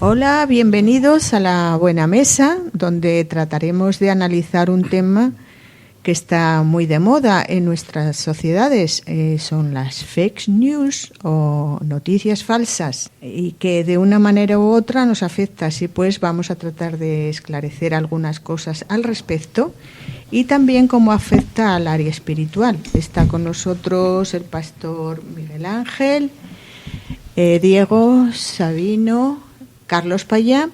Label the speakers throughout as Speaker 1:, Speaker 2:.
Speaker 1: Hola, bienvenidos a La Buena Mesa, donde trataremos de analizar un tema que está muy de moda en nuestras sociedades. Son las fake news o noticias falsas y que de una manera u otra nos afecta. Así pues, vamos a tratar de esclarecer algunas cosas al respecto y también cómo afecta al área espiritual. Está con nosotros el pastor Miguel Ángel, Diego, Sabino, Carlos Payá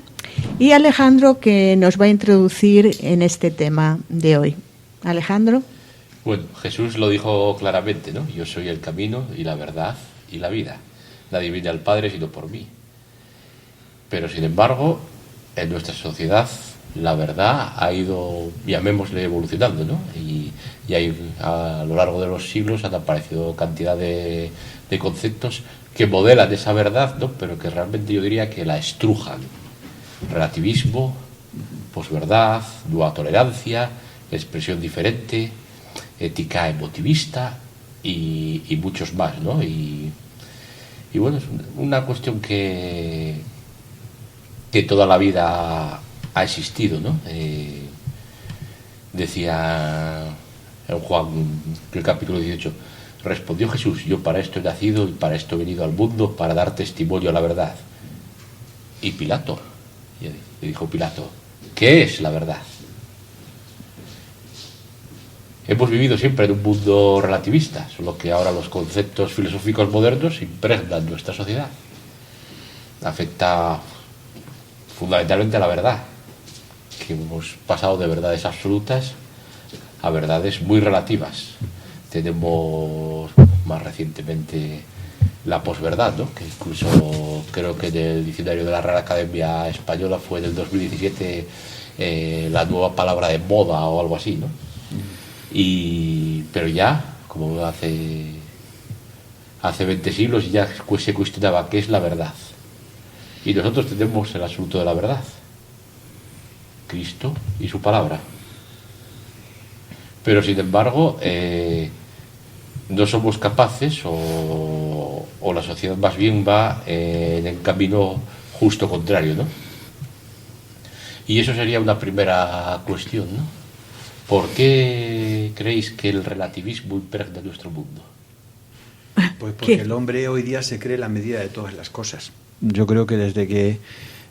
Speaker 1: y Alejandro, que nos va a introducir en este tema de hoy. Alejandro.
Speaker 2: Bueno, Jesús lo dijo claramente, ¿no? Yo soy el camino y la verdad y la vida. Nadie viene al Padre sino por mí. Pero sin embargo, en nuestra sociedad la verdad ha ido, llamémosle, evolucionando, ¿no? Y hay, a lo largo de los siglos han aparecido cantidad de conceptos que modelan esa verdad, ¿no? Pero que realmente yo diría que la estrujan. Relativismo, posverdad, nueva tolerancia, expresión diferente, ética emotivista y muchos más, ¿no? Y bueno, es una cuestión que toda la vida ha existido, ¿no? Decía en Juan, el capítulo 18, respondió Jesús: yo para esto he nacido y para esto he venido al mundo, para dar testimonio a la verdad. Y Pilato, le dijo Pilato, ¿qué es la verdad? Hemos vivido siempre en un mundo relativista, solo que ahora los conceptos filosóficos modernos impregnan nuestra sociedad. Afecta fundamentalmente a la verdad, que hemos pasado de verdades absolutas a verdades muy relativas. Tenemos más recientemente la posverdad, ¿no? Que incluso creo que en el diccionario de la Real Academia Española fue en el 2017 la nueva palabra de moda o algo así, ¿no? Pero ya, como hace 20 siglos, ya se cuestionaba qué es la verdad. Y nosotros tenemos el absoluto de la verdad, Cristo y su palabra. Pero sin embargo, no somos capaces, o la sociedad más bien va en el camino justo contrario, ¿no? Y eso sería una primera cuestión, ¿no? ¿Por qué creéis que el relativismo impregna nuestro mundo?
Speaker 3: Pues porque el hombre hoy día se cree la medida de todas las cosas. Yo creo que desde que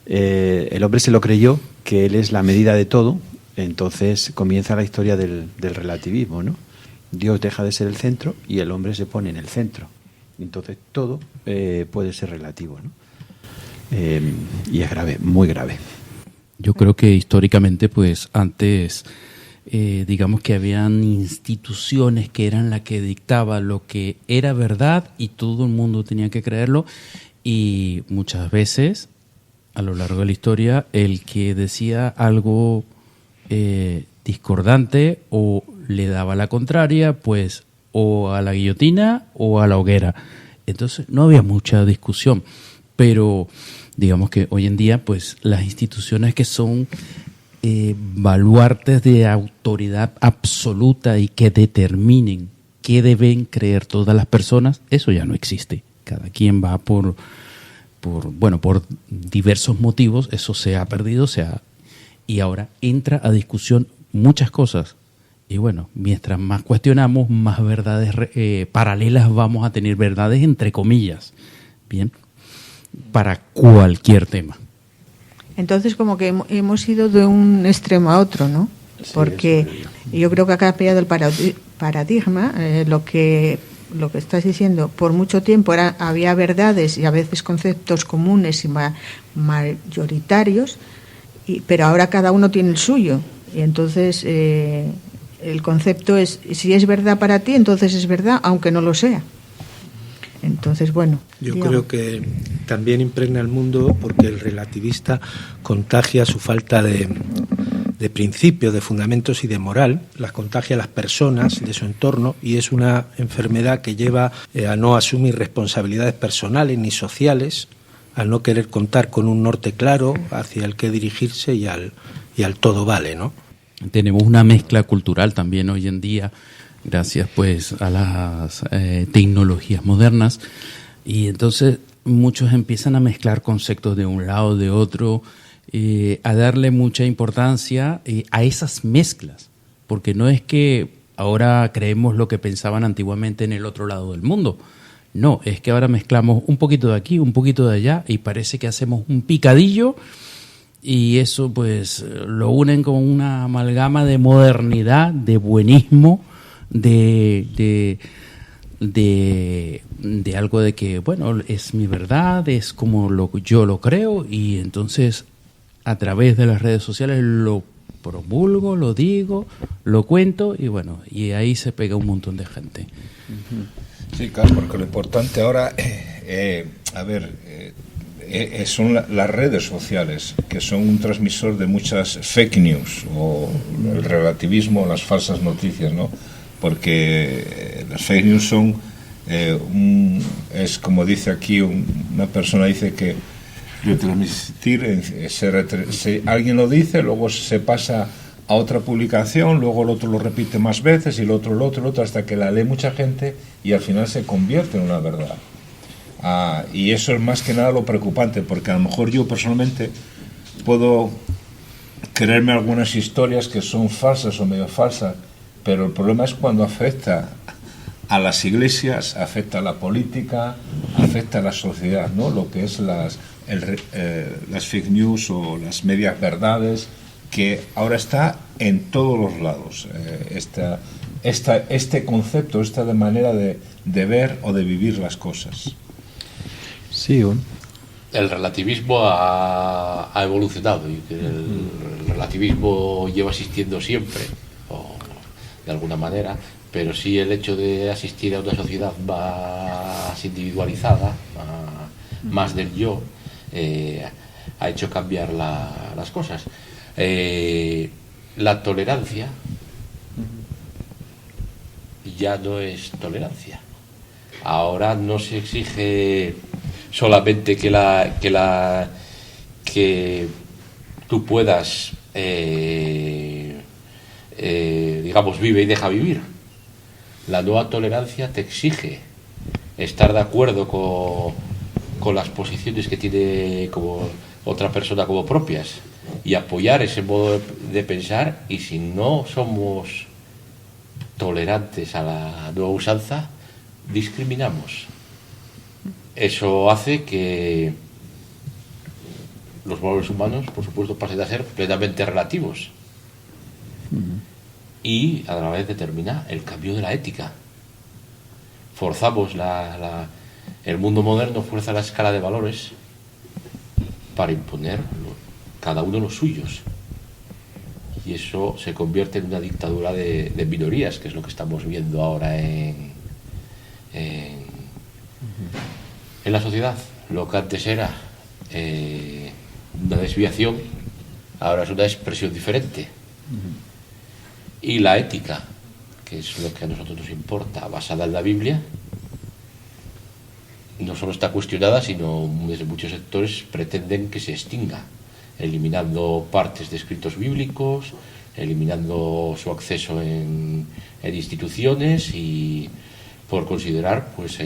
Speaker 3: el hombre se lo creyó, que él es la medida de todo, entonces comienza la historia del relativismo, ¿no? Dios deja de ser el centro y el hombre se pone en el centro. Entonces todo puede ser relativo, ¿no? Y es grave, muy grave.
Speaker 4: Yo creo que históricamente, pues antes, digamos que habían instituciones que eran las que dictaban lo que era verdad y todo el mundo tenía que creerlo, y muchas veces a lo largo de la historia el que decía algo discordante o le daba la contraria, pues o a la guillotina o a la hoguera. Entonces no había mucha discusión, pero digamos que hoy en día pues las instituciones que son baluartes de autoridad absoluta y que determinen qué deben creer todas las personas, eso ya no existe. Cada quien va por diversos motivos, eso se ha perdido, y ahora entra a discusión muchas cosas. Y bueno, mientras más cuestionamos, más verdades paralelas vamos a tener, verdades entre comillas, bien, para cualquier tema.
Speaker 1: Entonces, como que hemos ido de un extremo a otro, ¿no? Sí, porque yo creo que ha cambiado el paradigma, lo que estás diciendo. Por mucho tiempo había verdades y a veces conceptos comunes y mayoritarios, pero ahora cada uno tiene el suyo. Y entonces el concepto es, si es verdad para ti, entonces es verdad, aunque no lo sea. Entonces, bueno.
Speaker 5: Yo creo que también impregna el mundo porque el relativista contagia su falta de principios, de fundamentos y de moral, las contagia a las personas de su entorno, y es una enfermedad que lleva a no asumir responsabilidades personales ni sociales, a no querer contar con un norte claro hacia el que dirigirse y al todo vale, ¿no?
Speaker 4: Tenemos una mezcla cultural también hoy en día, gracias pues a las tecnologías modernas, y entonces muchos empiezan a mezclar conceptos de un lado, de otro, a darle mucha importancia a esas mezclas, porque no es que ahora creemos lo que pensaban antiguamente en el otro lado del mundo. No, es que ahora mezclamos un poquito de aquí, un poquito de allá, y parece que hacemos un picadillo, y eso pues lo unen con una amalgama de modernidad, de buenismo, de algo de que, bueno, es mi verdad, es como yo lo creo, y entonces a través de las redes sociales lo promulgo, lo digo, lo cuento, y bueno, y ahí se pega un montón de gente.
Speaker 6: Sí, claro, porque lo importante ahora, son las redes sociales, que son un transmisor de muchas fake news, o el relativismo, las falsas noticias, ¿no? Porque las fake news son, es como dice aquí, una persona dice que retransmitir, alguien lo dice, luego se pasa a otra publicación, luego el otro lo repite más veces, y el otro, hasta que la lee mucha gente y al final se convierte en una verdad. Y eso es más que nada lo preocupante, porque a lo mejor yo personalmente puedo creerme algunas historias que son falsas o medio falsas, pero el problema es cuando afecta a las iglesias, afecta a la política, afecta a la sociedad, ¿no? Lo que es las fake news o las medias verdades, que ahora está en todos los lados. Este concepto, esta manera de ver o de vivir las cosas.
Speaker 3: Sí,
Speaker 2: el relativismo ha evolucionado, y el relativismo lleva existiendo siempre, o de alguna manera, pero sí el hecho de asistir a una sociedad más individualizada, más del yo, ha hecho cambiar las cosas. La tolerancia ya no es tolerancia. Ahora no se exige solamente que tú puedas, digamos, vive y deja vivir. La nueva tolerancia te exige estar de acuerdo con las posiciones que tiene como otra persona como propias, y apoyar ese modo de pensar, y si no somos tolerantes a la nueva usanza, discriminamos. Eso hace que los valores humanos, por supuesto, pasen a ser plenamente relativos. Y a la vez determina el cambio de la ética. Forzamos el mundo moderno fuerza la escala de valores para imponer cada uno los suyos. Y eso se convierte en una dictadura de minorías, que es lo que estamos viendo ahora en la sociedad. Lo que antes era una desviación, ahora es una expresión diferente. Y la ética, que es lo que a nosotros nos importa, basada en la Biblia, no solo está cuestionada, sino desde muchos sectores pretenden que se extinga, eliminando partes de escritos bíblicos, eliminando su acceso en instituciones, y por considerar, pues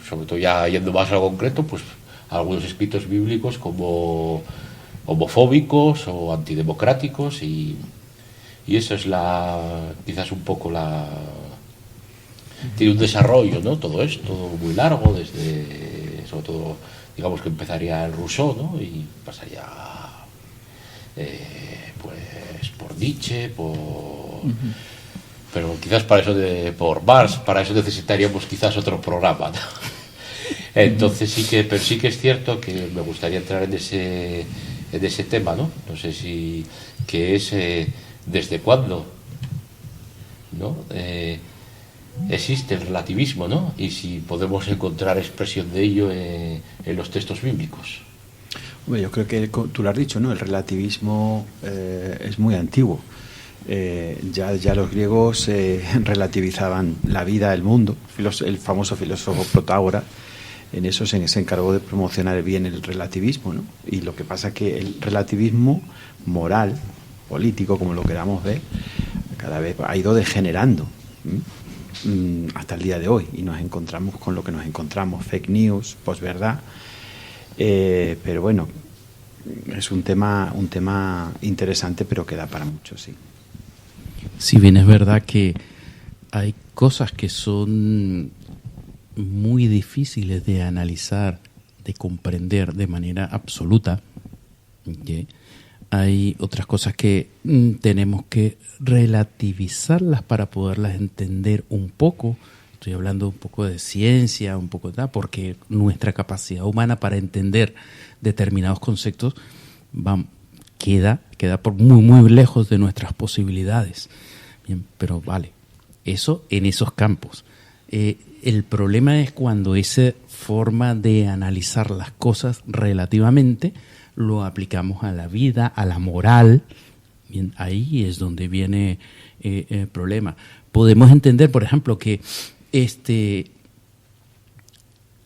Speaker 2: sobre todo ya yendo más a lo concreto, pues algunos escritos bíblicos como homofóbicos o antidemocráticos, y eso es quizás un poco tiene un desarrollo, ¿no? Todo esto muy largo, desde, sobre todo, digamos que empezaría en Rousseau, ¿no? Y pasaría pues por Nietzsche, pero quizás por Marx, para eso necesitaríamos quizás otro programa, ¿no? Entonces sí que es cierto que me gustaría entrar en ese tema, ¿no? No sé si que es desde cuándo, ¿no? Existe el relativismo, ¿no? Y si podemos encontrar expresión de ello en los textos bíblicos.
Speaker 3: Bueno, yo creo que tú lo has dicho, ¿no? El relativismo es muy antiguo. Ya los griegos relativizaban la vida, el mundo. El famoso filósofo Protágoras, en eso se encargó de promocionar bien el relativismo, ¿no? Y lo que pasa es que el relativismo moral, político, como lo queramos ver, cada vez ha ido degenerando hasta el día de hoy, y nos encontramos con lo que nos encontramos: fake news, posverdad, Pero bueno, es un tema interesante, pero que da para mucho, sí.
Speaker 4: Si bien es verdad que hay cosas que son muy difíciles de analizar, de comprender de manera absoluta, ¿sí? Hay otras cosas que tenemos que relativizarlas para poderlas entender un poco. Estoy hablando un poco de ciencia, un poco de porque nuestra capacidad humana para entender determinados conceptos queda por muy lejos de nuestras posibilidades. Bien, pero vale, eso en esos campos. El problema es cuando esa forma de analizar las cosas relativamente lo aplicamos a la vida, a la moral. Bien, ahí es donde viene el problema. Podemos entender, por ejemplo, que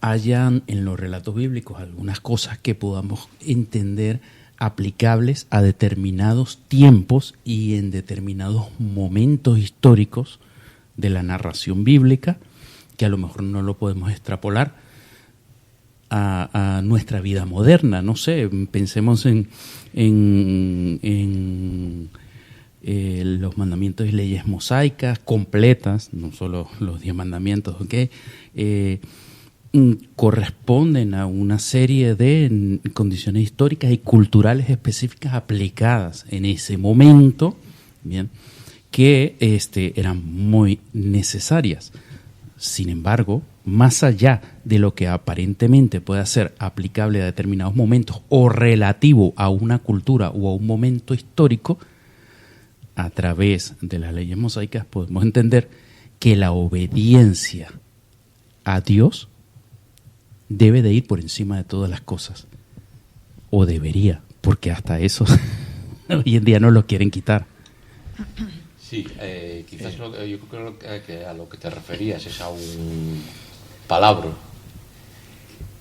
Speaker 4: hayan en los relatos bíblicos algunas cosas que podamos entender aplicables a determinados tiempos y en determinados momentos históricos de la narración bíblica, que a lo mejor no lo podemos extrapolar a nuestra vida moderna. No sé, pensemos en los mandamientos y leyes mosaicas completas, no solo los 10 mandamientos, corresponden a una serie de condiciones históricas y culturales específicas aplicadas en ese momento, bien, que eran muy necesarias. Sin embargo, más allá de lo que aparentemente pueda ser aplicable a determinados momentos o relativo a una cultura o a un momento histórico, a través de las leyes mosaicas podemos entender que la obediencia a Dios debe de ir por encima de todas las cosas. O debería, porque hasta eso hoy en día no lo quieren quitar.
Speaker 2: Sí, quizás yo creo que a lo que te referías es a un palabra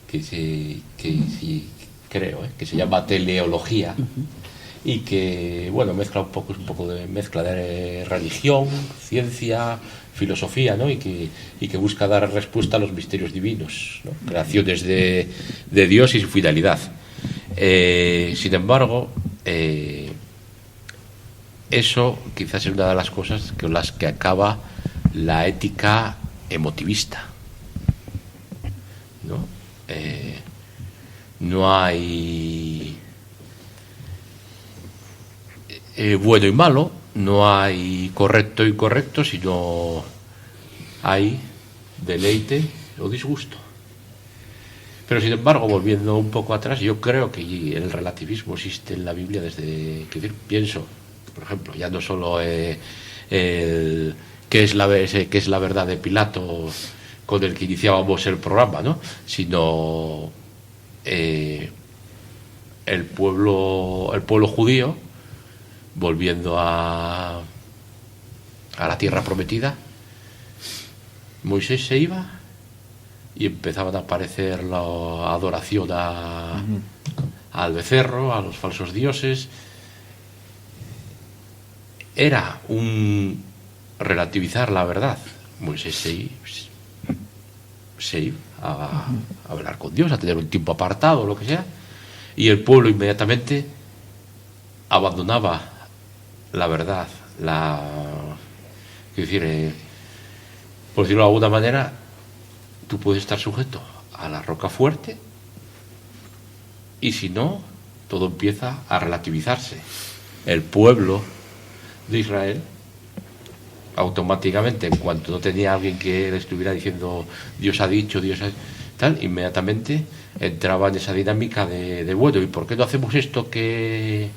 Speaker 2: que se llama teleología, y que mezcla un poco de mezcla de religión, ciencia, filosofía, ¿no? y que busca dar respuesta a los misterios divinos, ¿no? Creaciones de Dios y su finalidad. Sin embargo, eso quizás es una de las cosas con las que acaba la ética emotivista, ¿no? No hay bueno y malo, no hay correcto y incorrecto, sino hay deleite o disgusto. Pero sin embargo, volviendo un poco atrás, yo creo que el relativismo existe en la Biblia desde, pienso, por ejemplo, ya no solo qué es la verdad de Pilato con el que iniciábamos el programa, ¿no? Sino el pueblo judío volviendo a la tierra prometida. Moisés se iba y empezaban a aparecer la adoración al becerro, a los falsos dioses. Era un relativizar la verdad. Moisés se iba a hablar con Dios, a tener un tiempo apartado o lo que sea, y el pueblo inmediatamente abandonaba la verdad, por decirlo de alguna manera, tú puedes estar sujeto a la roca fuerte, y si no, todo empieza a relativizarse. El pueblo de Israel, automáticamente, en cuanto no tenía alguien que le estuviera diciendo Dios ha dicho, Dios ha tal, inmediatamente entraba en esa dinámica de ¿y por qué no hacemos esto que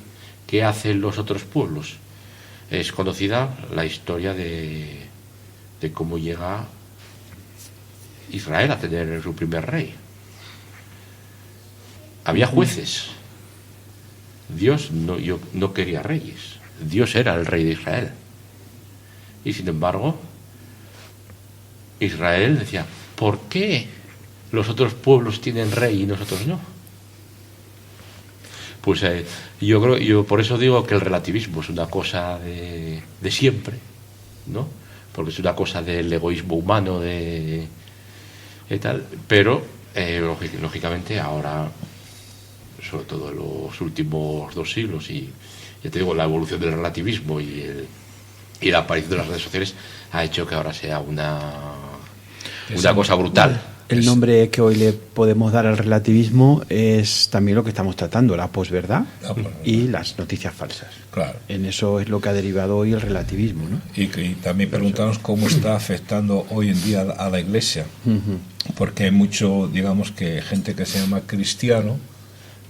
Speaker 2: hacen los otros pueblos? Es conocida la historia de cómo llega Israel a tener su primer rey. Había jueces. Dios no quería reyes. Dios era el rey de Israel. Y sin embargo, Israel decía, ¿por qué los otros pueblos tienen rey y nosotros no? Pues yo por eso digo que el relativismo es una cosa de siempre, ¿no? Porque es una cosa del egoísmo humano, de tal, pero lógicamente ahora sobre todo en los últimos 2 siglos, y ya te digo, la evolución del relativismo y la aparición de las redes sociales ha hecho que ahora sea una cosa brutal.
Speaker 3: El nombre que hoy le podemos dar al relativismo es también lo que estamos tratando, la posverdad y las noticias falsas.
Speaker 6: Claro.
Speaker 3: En eso es lo que ha derivado hoy el relativismo, ¿no?
Speaker 6: Y también preguntarnos cómo está afectando hoy en día a la Iglesia, porque hay mucho, digamos, que gente que se llama cristiano,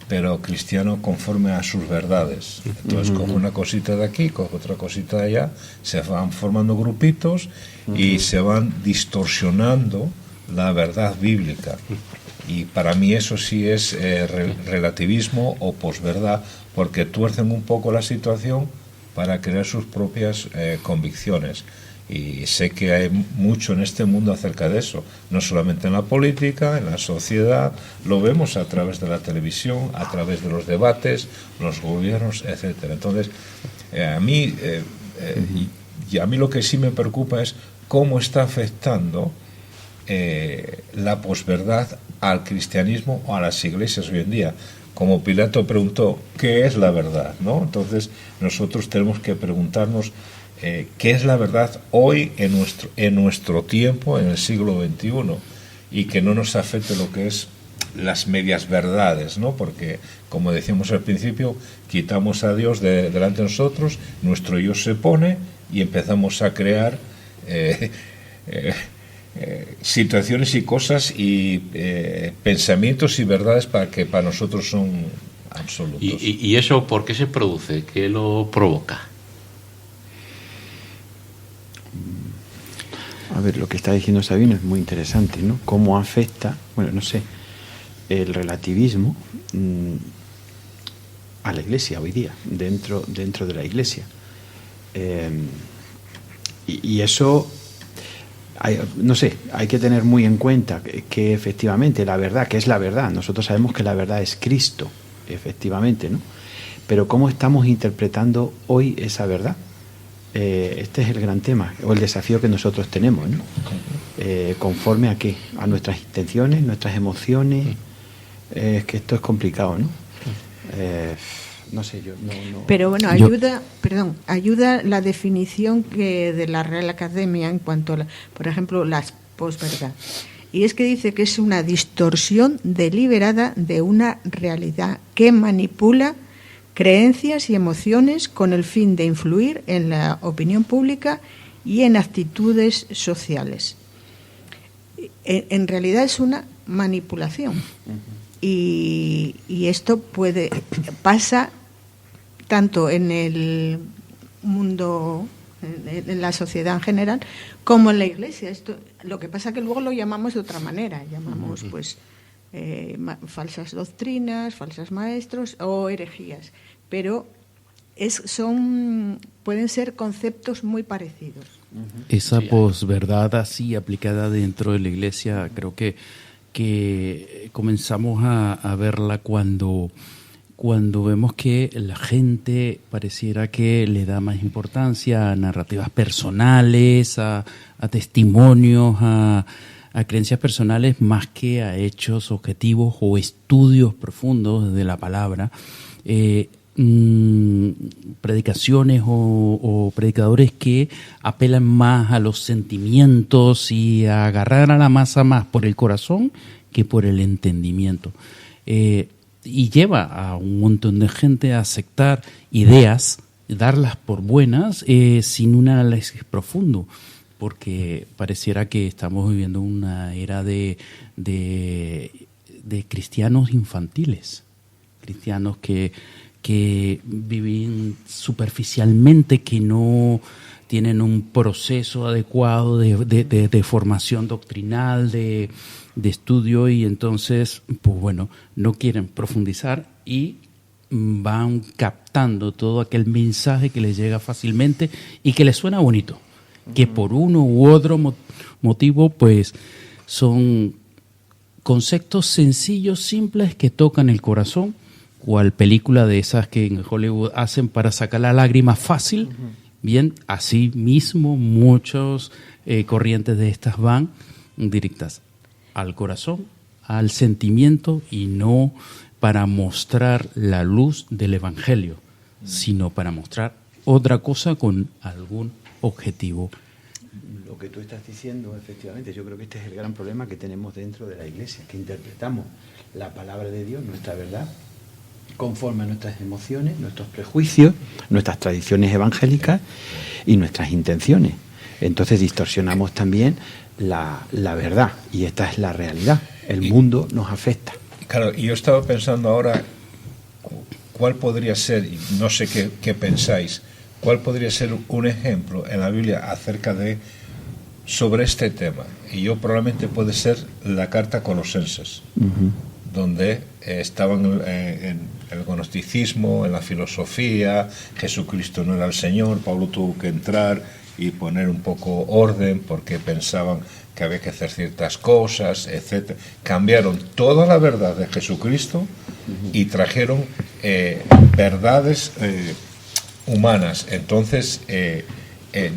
Speaker 6: pero cristiano conforme a sus verdades. Entonces coge una cosita de aquí, coge otra cosita de allá, se van formando grupitos y se van distorsionando la verdad bíblica. Y para mí eso sí es relativismo o posverdad, porque tuercen un poco la situación para crear sus propias convicciones. Y sé que hay mucho en este mundo acerca de eso, no solamente en la política, en la sociedad, lo vemos a través de la televisión, a través de los debates, los gobiernos, etcétera. Entonces, a mí lo que sí me preocupa es cómo está afectando la posverdad al cristianismo o a las iglesias hoy en día. Como Pilato preguntó, ¿qué es la verdad?, ¿no? Entonces, nosotros tenemos que preguntarnos qué es la verdad hoy en nuestro tiempo, en el siglo XXI, y que no nos afecte lo que es las medias verdades, ¿no? Porque, como decíamos al principio, quitamos a Dios delante de nosotros, nuestro yo se pone y empezamos a crear situaciones y cosas y pensamientos y verdades que para nosotros son absolutos.
Speaker 2: ¿Y eso por qué se produce? ¿Qué lo provoca?
Speaker 3: A ver, lo que está diciendo Sabino es muy interesante, ¿no? Cómo afecta, bueno, no sé, el relativismo a la Iglesia hoy día, dentro de la Iglesia. Y eso, no sé, hay que tener muy en cuenta que efectivamente la verdad, que es la verdad, nosotros sabemos que la verdad es Cristo, efectivamente, ¿no? Pero ¿cómo estamos interpretando hoy esa verdad? Este es el gran tema, o el desafío que nosotros tenemos, ¿no? ¿Conforme a qué? A nuestras intenciones, nuestras emociones. Es que esto es complicado, ¿no? No sé, yo no.
Speaker 1: Pero bueno, ayuda la definición de la Real Academia en cuanto a, por ejemplo, las posverdad. Y es que dice que es una distorsión deliberada de una realidad que manipula creencias y emociones con el fin de influir en la opinión pública y en actitudes sociales. En realidad es una manipulación. Y esto pasa tanto en el mundo, en la sociedad en general, como en la Iglesia. Lo que pasa es que luego lo llamamos de otra manera. Llamamos falsas doctrinas, falsos maestros o herejías, pero pueden ser conceptos muy parecidos.
Speaker 4: Esa posverdad así aplicada dentro de la Iglesia, creo que comenzamos a verla cuando vemos que la gente pareciera que le da más importancia a narrativas personales, a testimonios, a creencias personales más que a hechos objetivos o estudios profundos de la palabra. Predicaciones o predicadores que apelan más a los sentimientos y a agarrar a la masa más por el corazón que por el entendimiento. Y lleva a un montón de gente a aceptar ideas, darlas por buenas, sin un análisis profundo, porque pareciera que estamos viviendo una era de cristianos infantiles, cristianos que viven superficialmente, que no tienen un proceso adecuado de formación doctrinal, de estudio, y entonces, pues bueno, no quieren profundizar y van captando todo aquel mensaje que les llega fácilmente y que les suena bonito, que por uno u otro motivo, pues son conceptos sencillos, simples, que tocan el corazón, cual película de esas que en Hollywood hacen para sacar la lágrima fácil. Bien, así mismo muchos corrientes de estas van directas al corazón, al sentimiento, y no para mostrar la luz del Evangelio, sino para mostrar otra cosa con algún objetivo.
Speaker 3: Lo que tú estás diciendo, efectivamente, yo creo que este es el gran problema que tenemos dentro de la Iglesia, que interpretamos la palabra de Dios, nuestra verdad, conforme a nuestras emociones, nuestros prejuicios, nuestras tradiciones evangélicas y nuestras intenciones. Entonces distorsionamos también la verdad, y esta es la realidad. El mundo nos afecta.
Speaker 6: Claro, y yo estaba pensando ahora, ¿cuál podría ser, y no sé qué pensáis, cuál podría ser un ejemplo en la Biblia acerca de, sobre este tema? Y yo probablemente puede ser la carta a Colosenses, donde estaban en el gnosticismo, en la filosofía, Jesucristo no era el Señor, Pablo tuvo que entrar y poner un poco orden porque pensaban que había que hacer ciertas cosas, etcétera. Cambiaron toda la verdad de Jesucristo y trajeron verdades humanas. Entonces,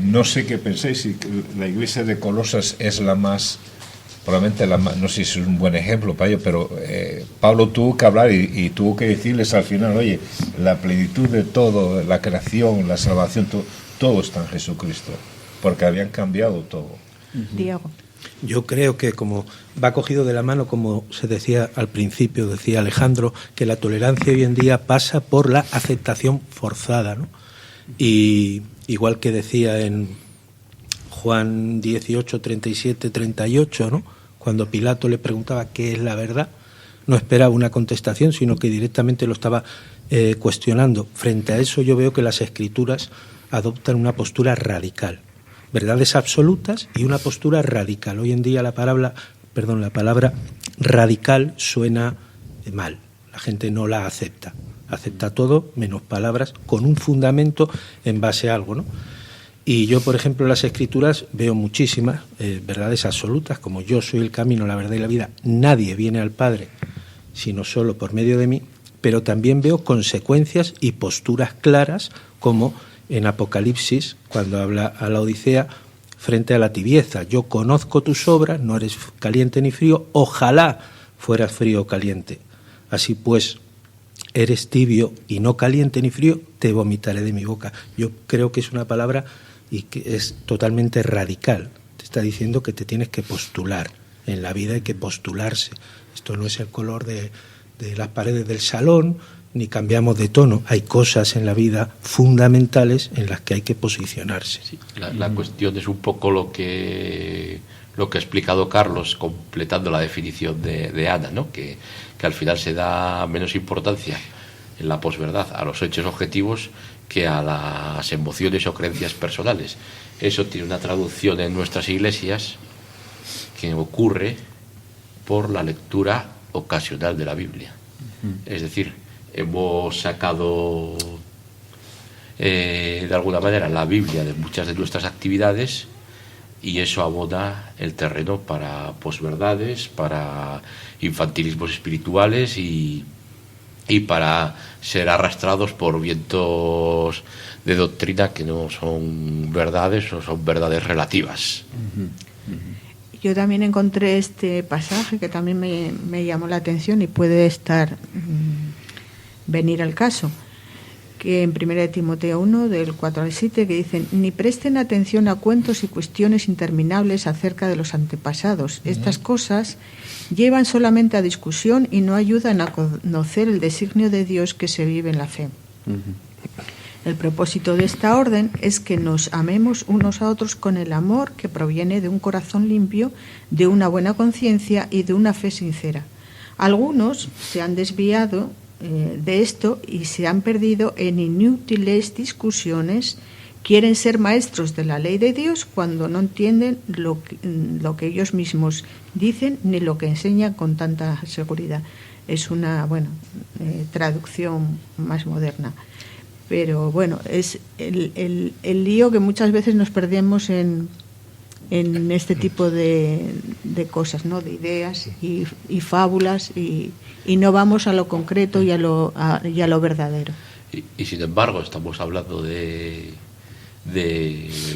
Speaker 6: no sé qué pensáis, si la iglesia de Colosas es la más, probablemente la más, no sé si es un buen ejemplo para ello, pero Pablo tuvo que hablar y tuvo que decirles al final, oye, la plenitud de todo, la creación, la salvación, todo está en Jesucristo, porque habían cambiado todo.
Speaker 1: Diego.
Speaker 5: Yo creo que, como va cogido de la mano, como se decía al principio, decía Alejandro, que la tolerancia hoy en día pasa por la aceptación forzada, ¿no? Y igual que decía en Juan 18, 37, 38, ¿no? Cuando Pilato le preguntaba qué es la verdad, no esperaba una contestación, sino que directamente lo estaba cuestionando. Frente a eso, yo veo que las Escrituras adoptan una postura radical. Verdades absolutas y una postura radical. Hoy en día la palabra radical suena mal. La gente no la acepta. Acepta todo menos palabras con un fundamento en base a algo, ¿no? Y yo, por ejemplo, en las Escrituras veo muchísimas verdades absolutas, como yo soy el camino, la verdad y la vida. Nadie viene al Padre sino solo por medio de mí, pero también veo consecuencias y posturas claras, como en Apocalipsis, cuando habla a la Odisea frente a la tibieza. Yo conozco tus obras, no eres caliente ni frío, ojalá fueras frío o caliente. Así pues, eres tibio y no caliente ni frío, te vomitaré de mi boca. Yo creo que es una palabra y que es totalmente radical. Te está diciendo que te tienes que postular. En la vida hay que postularse. Esto no es el color de las paredes del salón, ni cambiamos de tono. Hay cosas en la vida fundamentales en las que hay que posicionarse.
Speaker 2: Sí, la cuestión es un poco lo que ha explicado Carlos, completando la definición de Ana, ¿no? Que al final se da menos importancia en la posverdad a los hechos objetivos que a las emociones o creencias personales. Eso tiene una traducción en nuestras iglesias que ocurre por la lectura ocasional de la Biblia. Es decir, hemos sacado de alguna manera la Biblia de muchas de nuestras actividades, y eso abona el terreno para posverdades, para infantilismos espirituales y para ser arrastrados por vientos de doctrina que no son verdades o son verdades relativas.
Speaker 1: Yo también encontré este pasaje que también me llamó la atención y puede venir al caso, que en 1 Timoteo 1, del 4 al 7, que dicen: ni presten atención a cuentos y cuestiones interminables acerca de los antepasados. Estas cosas llevan solamente a discusión y no ayudan a conocer el designio de Dios que se vive en la fe. El propósito de esta orden es que nos amemos unos a otros con el amor que proviene de un corazón limpio, de una buena conciencia y de una fe sincera. Algunos se han desviado de esto y se han perdido en inútiles discusiones. Quieren ser maestros de la ley de Dios cuando no entienden lo que ellos mismos dicen ni lo que enseñan con tanta seguridad. Es una traducción más moderna. Pero bueno, es el lío que muchas veces nos perdemos en este tipo de cosas, ¿no? De ideas y fábulas, y no vamos a lo concreto y a lo verdadero.
Speaker 2: Y sin embargo estamos hablando de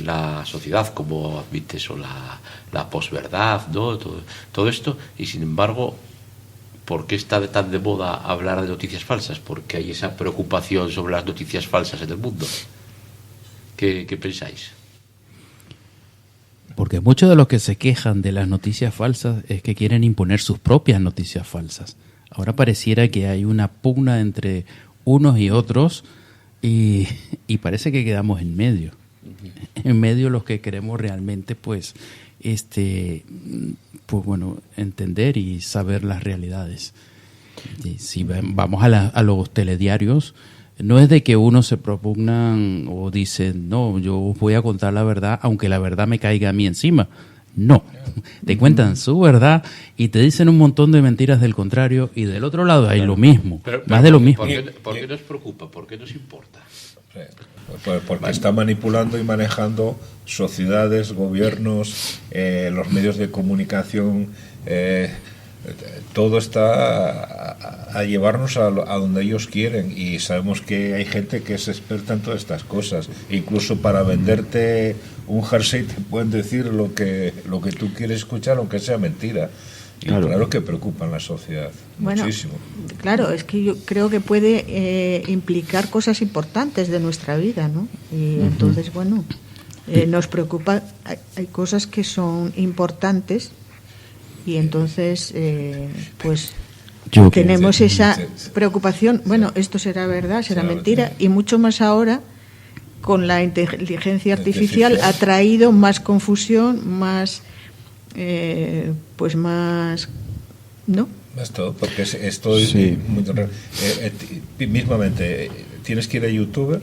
Speaker 2: la sociedad, como admites, o la posverdad, ¿no? Todo esto, y sin embargo ¿por qué está tan de moda hablar de noticias falsas? Porque hay esa preocupación sobre las noticias falsas en el mundo. ¿Qué pensáis?
Speaker 4: Porque muchos de los que se quejan de las noticias falsas es que quieren imponer sus propias noticias falsas. Ahora pareciera que hay una pugna entre unos y otros y parece que quedamos en medio. En medio los que queremos realmente pues bueno, entender y saber las realidades. Y si vamos a los telediarios, no es de que unos se propugnan o dicen, no, yo os voy a contar la verdad, aunque la verdad me caiga a mí encima. No, te cuentan su verdad y te dicen un montón de mentiras del contrario, y del otro lado hay lo mismo, más de lo mismo.
Speaker 2: ¿Por qué nos preocupa? ¿Por qué nos importa?
Speaker 6: Porque está manipulando y manejando sociedades, gobiernos, los medios de comunicación, todo está a llevarnos a donde ellos quieren, y sabemos que hay gente que es experta en todas estas cosas. Incluso para venderte un jersey te pueden decir lo que tú quieres escuchar, aunque sea mentira. Y claro que preocupan a la sociedad, muchísimo.
Speaker 1: Claro, es que yo creo que puede implicar cosas importantes de nuestra vida, ¿no? Y entonces, bueno, nos preocupa, hay cosas que son importantes, y entonces, pues tenemos esa preocupación. Bueno, esto será verdad, será mentira, y mucho más ahora con la inteligencia artificial ha traído más confusión, más pues más, ¿no?
Speaker 6: Más todo, porque esto es muy mismamente tienes que ir a YouTuber,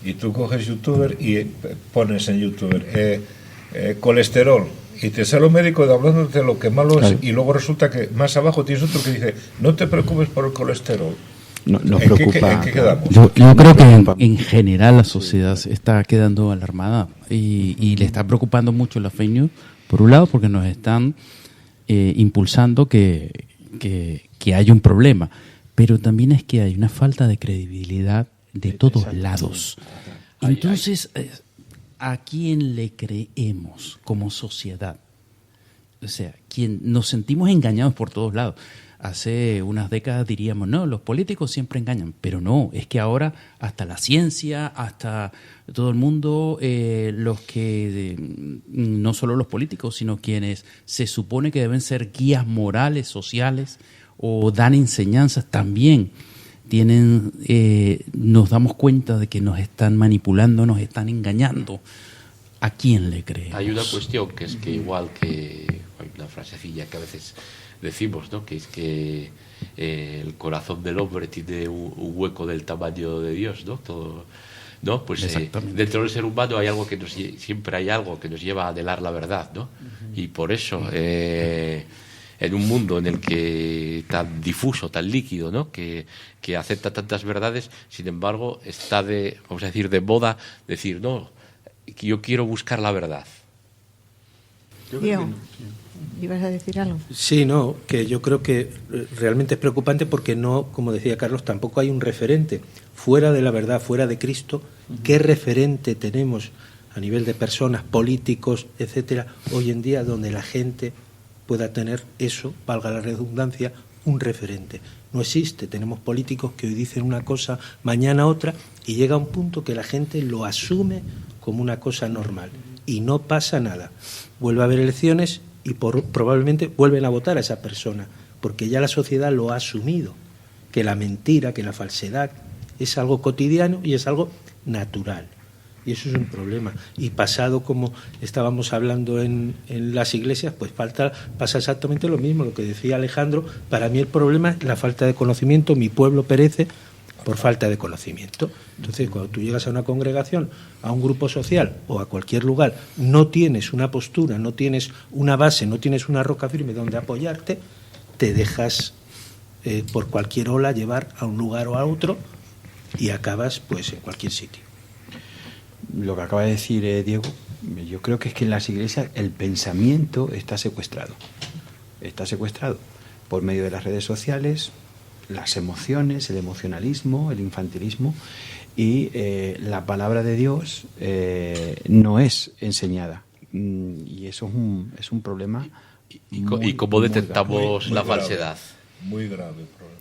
Speaker 6: y tú coges YouTuber y pones en YouTuber colesterol, y te sale un médico hablándote de lo que malo es, y luego resulta que más abajo tienes otro que dice, no te preocupes por el colesterol.
Speaker 3: Nos preocupa.
Speaker 6: ¿En qué quedamos?
Speaker 4: Yo creo que en general la sociedad está quedando alarmada y le está preocupando mucho la fake news, por un lado porque nos están impulsando que hay un problema, pero también es que hay una falta de credibilidad de todos lados. Entonces, ¿a quién le creemos como sociedad? O sea, nos sentimos engañados por todos lados. Hace unas décadas diríamos, no, los políticos siempre engañan, pero no, es que ahora hasta la ciencia, hasta todo el mundo, los que, no solo los políticos, sino quienes se supone que deben ser guías morales, sociales, o dan enseñanzas, también nos damos cuenta de que nos están manipulando, nos están engañando. ¿A quién le creemos?
Speaker 2: Hay una cuestión que es que igual que hay una frasecilla que a veces decimos, ¿no? Que es que el corazón del hombre tiene un hueco del tamaño de Dios, ¿no? Todo, ¿no? Pues dentro del ser humano hay algo que siempre hay algo que nos lleva a anhelar la verdad, ¿no? Y por eso en un mundo en el que tan difuso, tan líquido, ¿no? Que acepta tantas verdades, sin embargo está vamos a decir, de moda decir, no, que yo quiero buscar la verdad.
Speaker 1: Diego, ¿ibas a decir algo?
Speaker 5: Sí, no, que yo creo que realmente es preocupante porque no, como decía Carlos, tampoco hay un referente fuera de la verdad, fuera de Cristo. ¿Qué referente tenemos a nivel de personas, políticos, etcétera, hoy en día donde la gente pueda tener eso, valga la redundancia, un referente? No existe. Tenemos políticos que hoy dicen una cosa, mañana otra, y llega un punto que la gente lo asume como una cosa normal y no pasa nada. Vuelve a haber elecciones y probablemente vuelven a votar a esa persona, porque ya la sociedad lo ha asumido, que la mentira, que la falsedad es algo cotidiano y es algo natural. Y eso es un problema. Y pasado, como estábamos hablando en las iglesias, pues pasa exactamente lo mismo, lo que decía Alejandro. Para mí el problema es la falta de conocimiento. Mi pueblo perece por falta de conocimiento. Entonces, cuando tú llegas a una congregación, a un grupo social o a cualquier lugar, no tienes una postura, no tienes una base, no tienes una roca firme donde apoyarte, te dejas por cualquier ola llevar a un lugar o a otro y acabas pues en cualquier sitio.
Speaker 3: Lo que acaba de decir Diego, yo creo que es que en las iglesias el pensamiento está secuestrado por medio de las redes sociales, las emociones, el emocionalismo, el infantilismo, y la palabra de Dios no es enseñada, y eso es un problema.
Speaker 2: ¿Y cómo detectamos la falsedad?
Speaker 6: muy grave problema.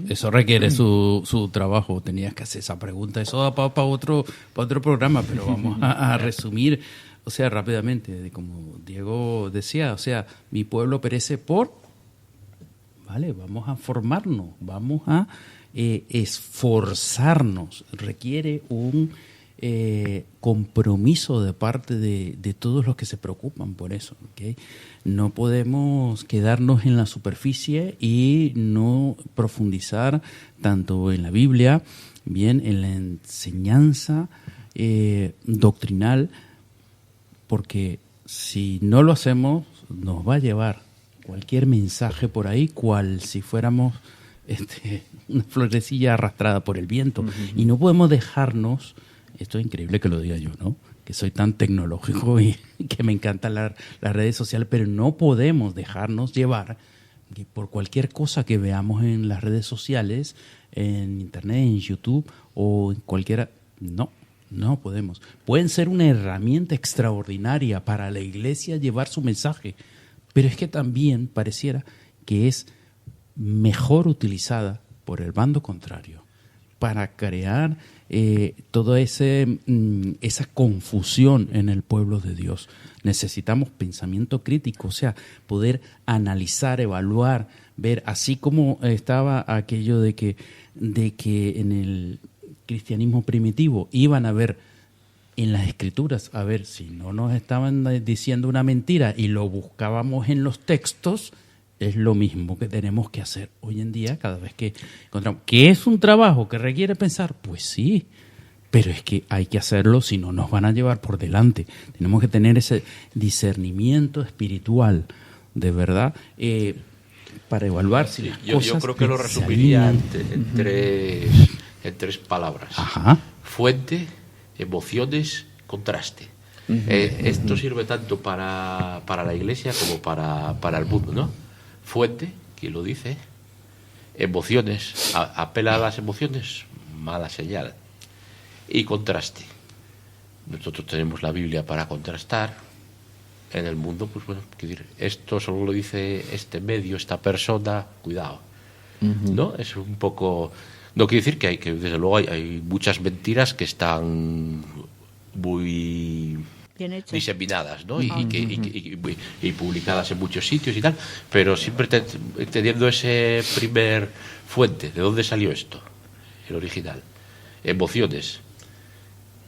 Speaker 4: Eso requiere su trabajo. Tenías que hacer esa pregunta. Eso da para otro programa, pero vamos a resumir, o sea, rápidamente. Como Diego decía, o sea, mi pueblo perece vale, vamos a formarnos, vamos a esforzarnos. Requiere un compromiso de parte de todos los que se preocupan por eso, ¿okay? No podemos quedarnos en la superficie y no profundizar tanto en la Biblia, bien, en la enseñanza doctrinal, porque si no lo hacemos nos va a llevar cualquier mensaje por ahí, cual si fuéramos una florecilla arrastrada por el viento. Y no podemos dejarnos, esto es increíble que lo diga yo, ¿no?, que soy tan tecnológico y que me encantan las redes sociales, pero no podemos dejarnos llevar por cualquier cosa que veamos en las redes sociales, en internet, en YouTube o en cualquiera. No podemos. Pueden ser una herramienta extraordinaria para la iglesia llevar su mensaje, pero es que también pareciera que es mejor utilizada por el bando contrario para crear toda esa confusión en el pueblo de Dios. Necesitamos pensamiento crítico, o sea, poder analizar, evaluar, ver, así como estaba aquello de que en el cristianismo primitivo iban a ver en las escrituras, a ver si no nos estaban diciendo una mentira y lo buscábamos en los textos. Es lo mismo que tenemos que hacer hoy en día cada vez que encontramos. ¿Que es un trabajo que requiere pensar? Pues sí, pero es que hay que hacerlo, si no nos van a llevar por delante. Tenemos que tener ese discernimiento espiritual, de verdad, para evaluar si las cosas...
Speaker 2: Yo creo que lo resumiría en tres palabras.
Speaker 4: Ajá.
Speaker 2: Fuente, emociones, contraste. Esto sirve tanto para la iglesia como para el mundo, ¿no? Fuente, quien lo dice. Emociones, apela a las emociones, mala señal. Y contraste. Nosotros tenemos la Biblia para contrastar. En el mundo, pues bueno, esto solo lo dice este medio, esta persona, cuidado. ¿No? Es un poco... No quiere decir que desde luego hay muchas mentiras que están muy diseminadas, ¿no? Y publicadas en muchos sitios y tal, pero siempre teniendo ese primer fuente, ¿de dónde salió esto? El original. Emociones.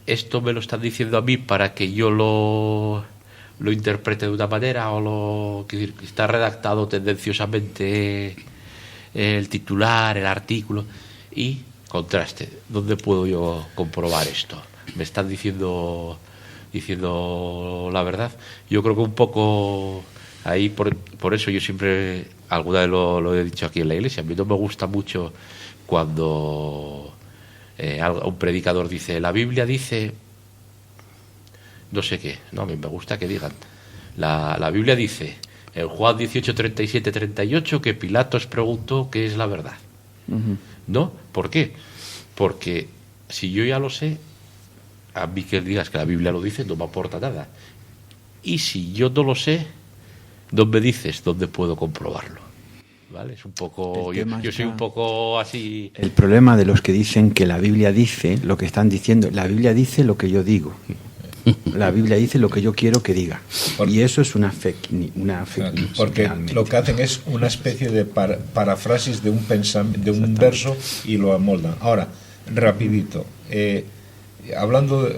Speaker 2: Esto me lo están diciendo a mí para que yo lo interprete de una manera, o quiero decir, está redactado tendenciosamente el titular, el artículo. Y contraste, ¿dónde puedo yo comprobar esto? ¿Me están diciendo la verdad? Yo creo que un poco ahí, por eso yo siempre, alguna vez lo he dicho aquí en la iglesia, a mí no me gusta mucho cuando un predicador dice, la Biblia dice no sé qué. No, a mí me gusta que digan, la Biblia dice en Juan 18, 37, 38 que Pilatos preguntó qué es la verdad. ¿No? ¿Por qué? Porque si yo ya lo sé, a mí que digas que la Biblia lo dice no me aporta nada. Y si yo no lo sé, no me dices dónde puedo comprobarlo. ¿Vale? Es un poco... Yo soy un poco así...
Speaker 3: El problema de los que dicen que la Biblia dice lo que están diciendo, la Biblia dice lo que yo digo. La Biblia dice lo que yo quiero que diga. Y eso es una fake news.
Speaker 6: Porque realmente lo que hacen es una especie de parafrasis de un verso y lo amoldan. Ahora, rapidito, hablando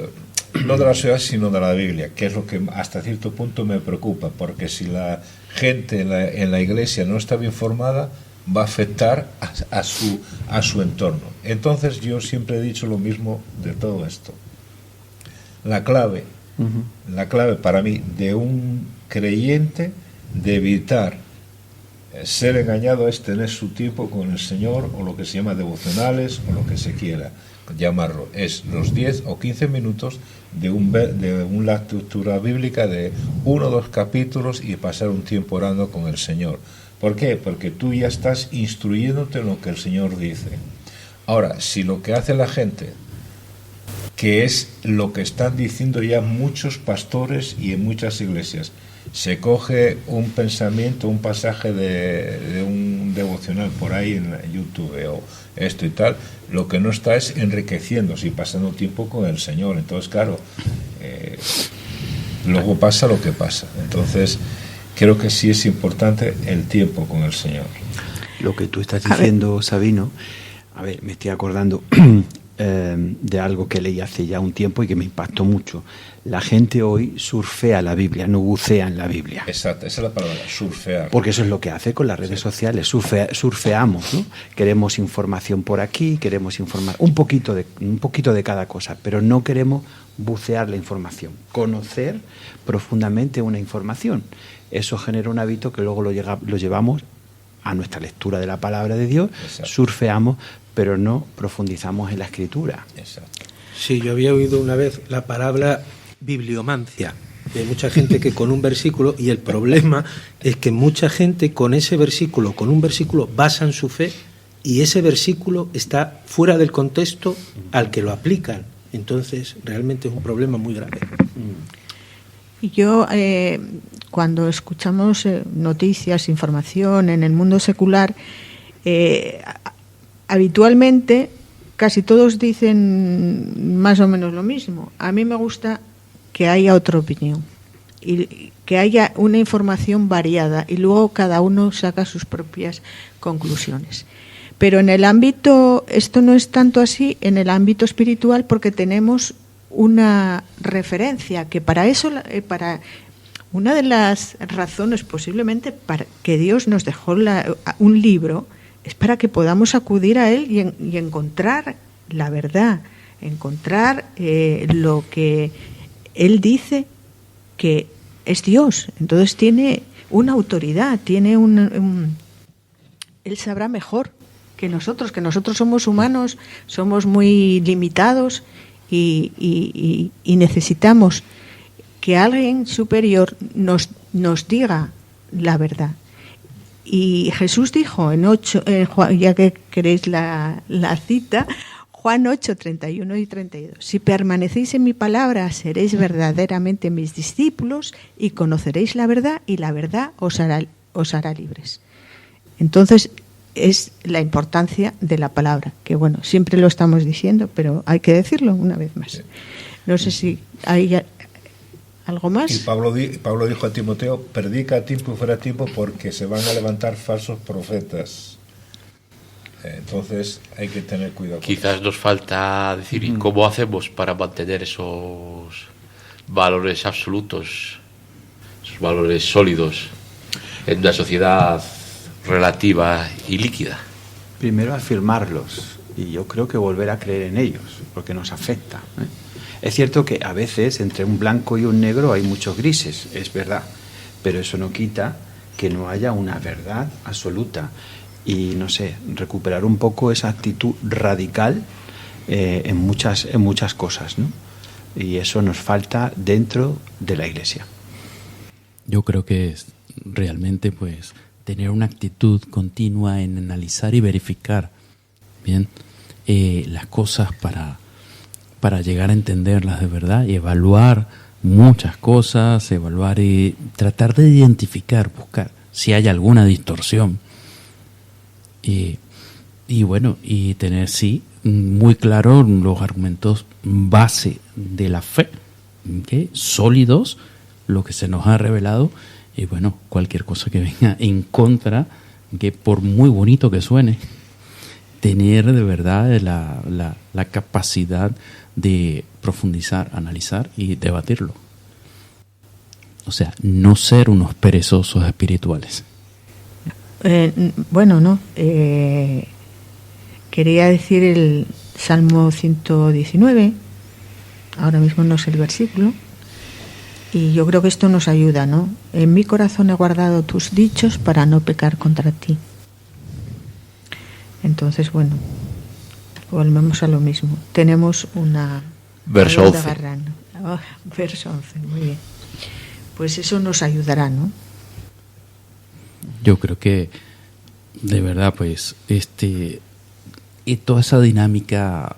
Speaker 6: no de la sociedad sino de la Biblia, que es lo que hasta cierto punto me preocupa, porque si la gente en la iglesia no está bien formada, va a afectar a su entorno. Entonces yo siempre he dicho lo mismo de todo esto. La clave para mí de un creyente de evitar ser engañado es tener su tiempo con el Señor, o lo que se llama devocionales, o lo que se quiera llamarlo. Es los 10 o 15 minutos de una lectura bíblica de 1 o 2 capítulos y pasar un tiempo orando con el Señor. ¿Por qué? Porque tú ya estás instruyéndote en lo que el Señor dice. Ahora, si lo que hace la gente, que es lo que están diciendo ya muchos pastores y en muchas iglesias, Se coge un pensamiento, un pasaje de un devocional por ahí en YouTube o esto y tal, lo que no está es enriqueciéndose y pasando tiempo con el Señor. Entonces, claro, luego pasa lo que pasa. Entonces, creo que sí es importante el tiempo con el Señor.
Speaker 3: Lo que tú estás diciendo, Sabino, a ver, me estoy acordando de algo que leí hace ya un tiempo y que me impactó mucho. La gente hoy surfea la Biblia, no bucea en la Biblia.
Speaker 6: Exacto, esa es la palabra, surfear.
Speaker 3: Porque eso es lo que hace con las redes sociales, surfeamos, ¿no? Queremos información por aquí, queremos informar un poquito de cada cosa, pero no queremos bucear la información, conocer profundamente una información. Eso genera un hábito que luego lo llevamos a nuestra lectura de la palabra de Dios. Exacto. Surfeamos, pero no profundizamos en la Escritura.
Speaker 6: Exacto.
Speaker 5: Sí, yo había oído una vez la palabra bibliomancia. Hay mucha gente que con un versículo, y el problema es que mucha gente con ese versículo, con un versículo, basan su fe y ese versículo está fuera del contexto al que lo aplican. Entonces, realmente es un problema muy grave.
Speaker 1: Yo, cuando escuchamos noticias, información en el mundo secular, habitualmente casi todos dicen más o menos lo mismo. A mí me gusta que haya otra opinión y que haya una información variada y luego cada uno saca sus propias conclusiones. Pero en el ámbito, esto no es tanto así, en el ámbito espiritual, porque tenemos una referencia que para eso, para una de las razones posiblemente para que Dios nos dejó un libro, es para que podamos acudir a él y encontrar la verdad, encontrar lo que él dice que es Dios. Entonces tiene una autoridad, tiene él sabrá mejor que nosotros somos humanos, somos muy limitados y necesitamos que alguien superior nos diga la verdad. Y Jesús dijo en Juan, ya que queréis la cita, Juan 8, 31 y 32. Si permanecéis en mi palabra, seréis verdaderamente mis discípulos y conoceréis la verdad, y la verdad os hará libres. Entonces, es la importancia de la palabra, que bueno, siempre lo estamos diciendo, pero hay que decirlo una vez más. No sé si hay algo más.
Speaker 6: Y Pablo dijo a Timoteo: predica a tiempo y fuera de tiempo, porque se van a levantar falsos profetas. Entonces hay que tener cuidado.
Speaker 2: Quizás nos falta decir cómo hacemos para mantener esos valores absolutos, esos valores sólidos en una sociedad relativa y líquida.
Speaker 3: Primero afirmarlos, y yo creo que volver a creer en ellos, porque nos afecta. Es cierto que a veces entre un blanco y un negro hay muchos grises, es verdad, pero eso no quita que no haya una verdad absoluta. Y no sé, recuperar un poco esa actitud radical en muchas cosas, ¿no? Y eso nos falta dentro de la Iglesia.
Speaker 4: Yo creo que es realmente pues tener una actitud continua en analizar y verificar bien las cosas para llegar a entenderlas de verdad y evaluar muchas cosas, evaluar y tratar de identificar, buscar si hay alguna distorsión. Y bueno, y tener sí muy claro los argumentos base de la fe, ¿okay? Sólidos, lo que se nos ha revelado, y bueno, cualquier cosa que venga en contra, que por muy bonito que suene, tener de verdad la capacidad de profundizar, analizar y debatirlo. O sea, no ser unos perezosos espirituales.
Speaker 1: Bueno, no. Quería decir el Salmo 119, ahora mismo no sé el versículo, y yo creo que esto nos ayuda, ¿no? En mi corazón he guardado tus dichos para no pecar contra ti. Entonces, bueno, volvemos a lo mismo. Tenemos una...
Speaker 2: Verso 11.
Speaker 1: Verso 11, muy bien. Pues eso nos ayudará, ¿no?
Speaker 4: Yo creo que de verdad pues y toda esa dinámica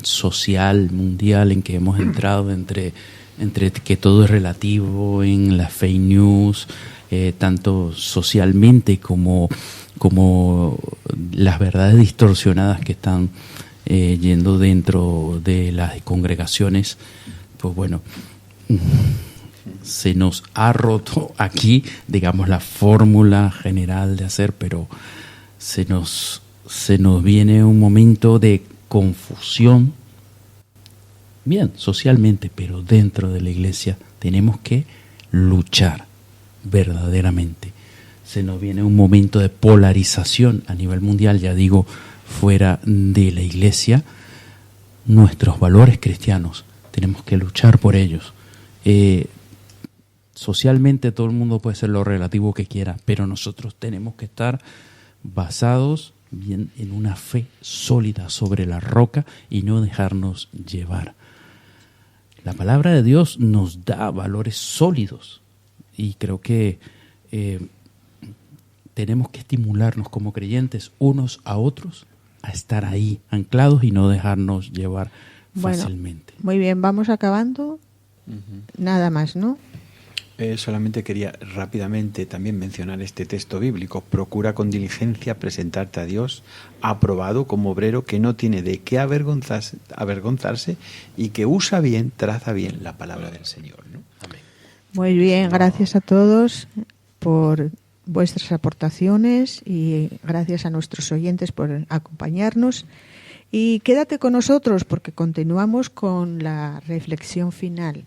Speaker 4: social mundial en que hemos entrado entre entre que todo es relativo en las fake news, tanto socialmente como las verdades distorsionadas que están yendo dentro de las congregaciones, pues bueno, se nos ha roto aquí, digamos, la fórmula general de hacer, pero se nos viene un momento de confusión, bien, socialmente, pero dentro de la iglesia tenemos que luchar verdaderamente. Se nos viene un momento de polarización a nivel mundial, ya digo, fuera de la iglesia. Nuestros valores cristianos tenemos que luchar por ellos. Socialmente todo el mundo puede ser lo relativo que quiera, pero nosotros tenemos que estar basados bien en una fe sólida sobre la roca y no dejarnos llevar. La palabra de Dios nos da valores sólidos y creo que tenemos que estimularnos como creyentes unos a otros a estar ahí anclados y no dejarnos llevar fácilmente.
Speaker 1: Muy bien, vamos acabando. Nada más, ¿no?
Speaker 3: Solamente quería rápidamente también mencionar este texto bíblico. Procura con diligencia presentarte a Dios aprobado como obrero que no tiene de qué avergonzarse y que traza bien la palabra del Señor, ¿no? Amén.
Speaker 1: Muy bien, gracias a todos por vuestras aportaciones y gracias a nuestros oyentes por acompañarnos. Y quédate con nosotros porque continuamos con la reflexión final.